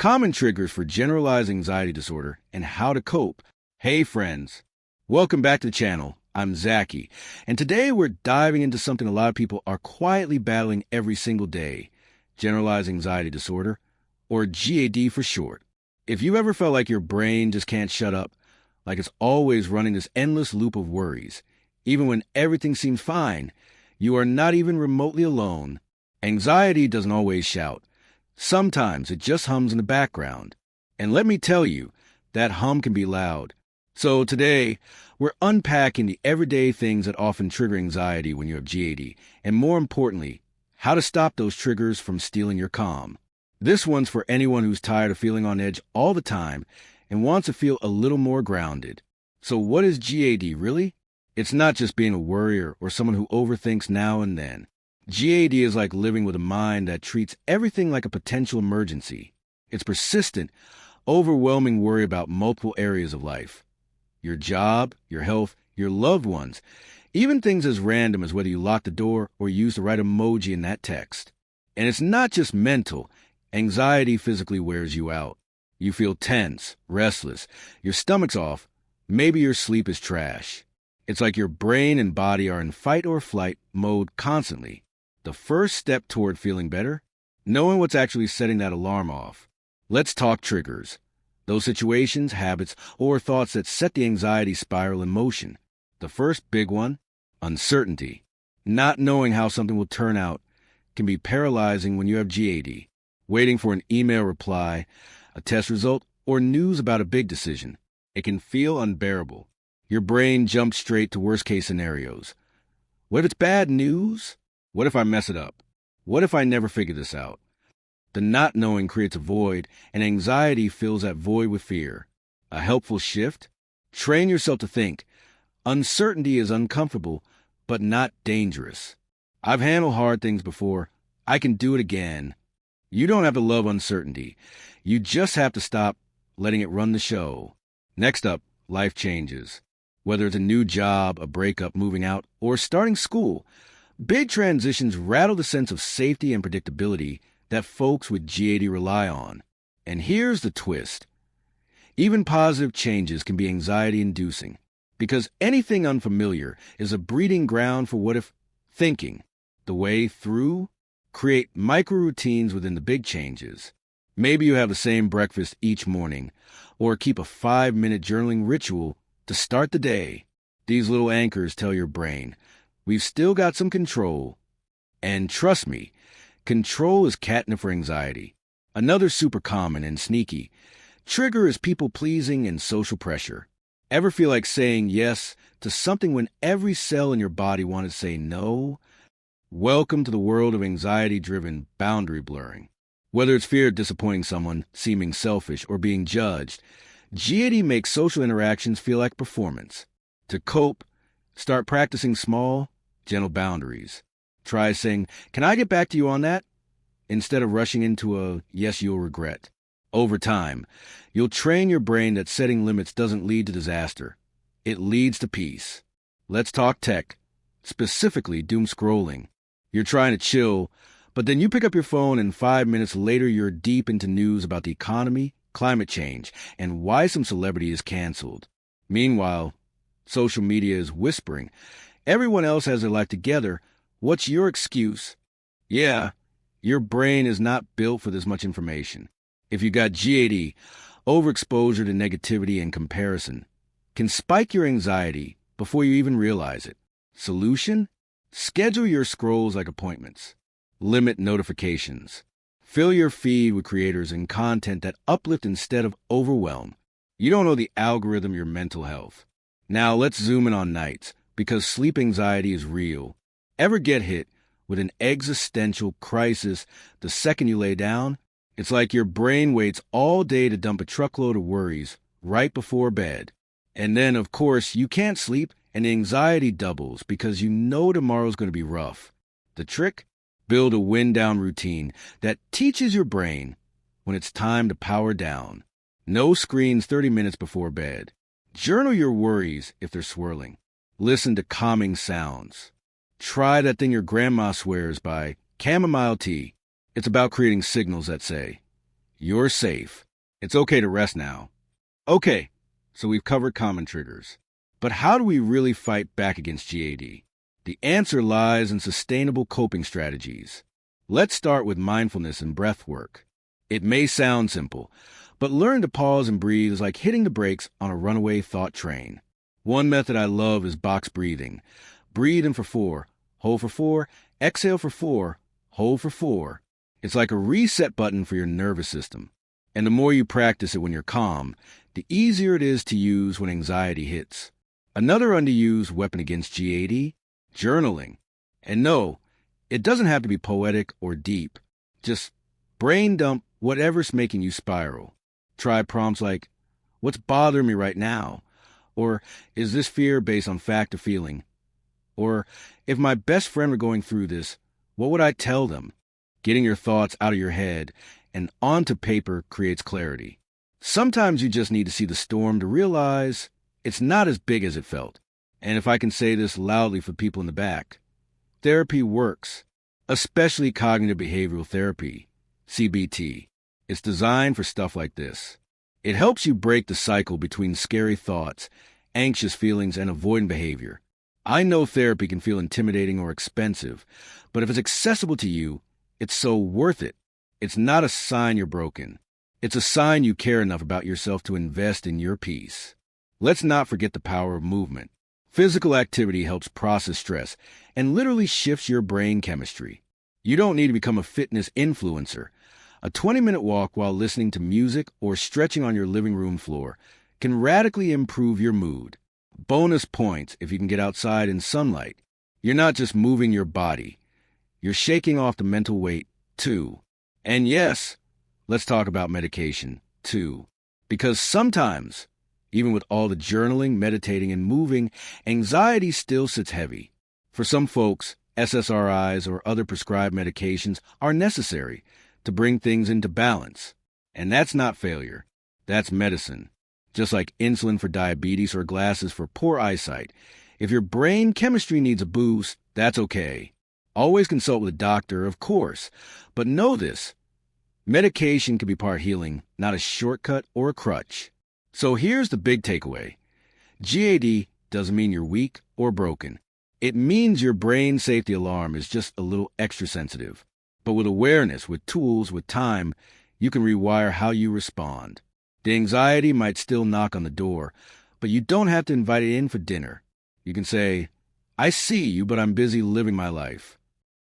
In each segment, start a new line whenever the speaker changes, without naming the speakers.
Common triggers for generalized anxiety disorder and how to cope. Hey friends, welcome back to the channel. I'm Zachy, and today we're diving into something a lot of people are quietly battling every single day, generalized anxiety disorder, or GAD for short. If you ever felt like your brain just can't shut up, like it's always running this endless loop of worries, even when everything seems fine, you are not even remotely alone. Anxiety doesn't always shout. Sometimes it just hums in the background. And let me tell you, that hum can be loud. So today, we're unpacking the everyday things that often trigger anxiety when you have GAD, and more importantly, how to stop those triggers from stealing your calm. This one's for anyone who's tired of feeling on edge all the time and wants to feel a little more grounded. So what is GAD really? It's not just being a worrier or someone who overthinks now and then. GAD is like living with a mind that treats everything like a potential emergency. It's persistent, overwhelming worry about multiple areas of life. Your job, your health, your loved ones, even things as random as whether you lock the door or use the right emoji in that text. And it's not just mental. Anxiety physically wears you out. You feel tense, restless, your stomach's off, maybe your sleep is trash. It's like your brain and body are in fight or flight mode constantly. The first step toward feeling better? Knowing what's actually setting that alarm off. Let's talk triggers. Those situations, habits, or thoughts that set the anxiety spiral in motion. The first big one, uncertainty. Not knowing how something will turn out can be paralyzing when you have GAD. Waiting for an email reply, a test result, or news about a big decision. It can feel unbearable. Your brain jumps straight to worst-case scenarios. What if it's bad news? What if I mess it up? What if I never figure this out? The not knowing creates a void, and anxiety fills that void with fear. A helpful shift? Train yourself to think. Uncertainty is uncomfortable, but not dangerous. I've handled hard things before. I can do it again. You don't have to love uncertainty. You just have to stop letting it run the show. Next up, life changes. Whether it's a new job, a breakup, moving out, or starting school, big transitions rattle the sense of safety and predictability that folks with GAD rely on. And here's the twist. Even positive changes can be anxiety-inducing, because anything unfamiliar is a breeding ground for what-if thinking. The way through? Create micro-routines within the big changes. Maybe you have the same breakfast each morning, or keep a 5-minute journaling ritual to start the day. These little anchors tell your brain, we've still got some control. And trust me, control is catnip for anxiety. Another super common and sneaky trigger is people-pleasing and social pressure. Ever feel like saying yes to something when every cell in your body wanted to say no? Welcome to the world of anxiety-driven boundary blurring. Whether it's fear of disappointing someone, seeming selfish, or being judged, GAD makes social interactions feel like performance. To cope, start practicing small, gentle boundaries. Try saying, "Can I get back to you on that?" instead of rushing into a "yes, you'll regret." Over time, you'll train your brain that setting limits doesn't lead to disaster. It leads to peace. Let's talk tech, specifically doomscrolling. You're trying to chill, but then you pick up your phone and 5 minutes later you're deep into news about the economy, climate change, and why some celebrity is canceled. Meanwhile, social media is whispering, everyone else has their life together. What's your excuse? Yeah, your brain is not built for this much information. If you got GAD, overexposure to negativity and comparison can spike your anxiety before you even realize it. Solution? Schedule your scrolls like appointments. Limit notifications. Fill your feed with creators and content that uplift instead of overwhelm. You don't know the algorithm your mental health. Now let's zoom in on nights, because sleep anxiety is real. Ever get hit with an existential crisis the second you lay down? It's like your brain waits all day to dump a truckload of worries right before bed. And then, of course, you can't sleep, and the anxiety doubles because you know tomorrow's going to be rough. The trick? Build a wind-down routine that teaches your brain when it's time to power down. No screens 30 minutes before bed. Journal your worries if they're swirling. Listen to calming sounds. Try that thing your grandma swears by, chamomile tea. It's about creating signals that say, You're safe. It's okay to rest now. Okay, so we've covered common triggers. But how do we really fight back against GAD? The answer lies in sustainable coping strategies. Let's start with mindfulness and breath work. It may sound simple, but learning to pause and breathe is like hitting the brakes on a runaway thought train. One method I love is box breathing. Breathe in for 4, hold for 4, exhale for 4, hold for 4. It's like a reset button for your nervous system. And the more you practice it when you're calm, the easier it is to use when anxiety hits. Another underused weapon against GAD? Journaling. And no, it doesn't have to be poetic or deep. Just brain dump whatever's making you spiral. Try prompts like, what's bothering me right now? Or, is this fear based on fact or feeling? Or, if my best friend were going through this, what would I tell them? Getting your thoughts out of your head and onto paper creates clarity. Sometimes you just need to see the storm to realize it's not as big as it felt. And if I can say this loudly for people in the back, therapy works, especially cognitive behavioral therapy, CBT. It's designed for stuff like this. It helps you break the cycle between scary thoughts, anxious feelings, and avoidant behavior. I know therapy can feel intimidating or expensive, but if it's accessible to you, it's so worth it. It's not a sign you're broken. It's a sign you care enough about yourself to invest in your peace. Let's not forget the power of movement. Physical activity helps process stress and literally shifts your brain chemistry. You don't need to become a fitness influencer. A 20-minute walk while listening to music or stretching on your living room floor can radically improve your mood. Bonus points if you can get outside in sunlight. You're not just moving your body. You're shaking off the mental weight, too. And yes, let's talk about medication, too. Because sometimes, even with all the journaling, meditating, and moving, anxiety still sits heavy. For some folks, SSRIs or other prescribed medications are necessary to bring things into balance. And that's not failure. That's medicine. Just like insulin for diabetes or glasses for poor eyesight. If your brain chemistry needs a boost, that's okay. Always consult with a doctor, of course. But know this. Medication can be part healing, not a shortcut or a crutch. So here's the big takeaway. GAD doesn't mean you're weak or broken. It means your brain safety alarm is just a little extra sensitive. But with awareness, with tools, with time, you can rewire how you respond. The anxiety might still knock on the door, but you don't have to invite it in for dinner. You can say, I see you, but I'm busy living my life.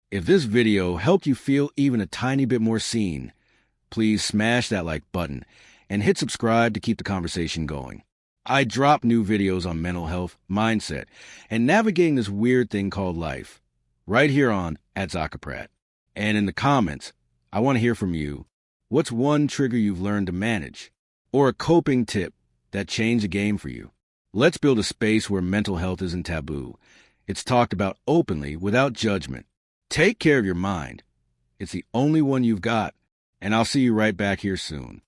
If this video helped you feel even a tiny bit more seen, please smash that like button and hit subscribe to keep the conversation going. I drop new videos on mental health, mindset, and navigating this weird thing called life, right here on @Zacaprat. And in the comments, I want to hear from you. What's one trigger you've learned to manage? Or a coping tip that changed the game for you? Let's build a space where mental health isn't taboo. It's talked about openly without judgment. Take care of your mind. It's the only one you've got. And I'll see you right back here soon.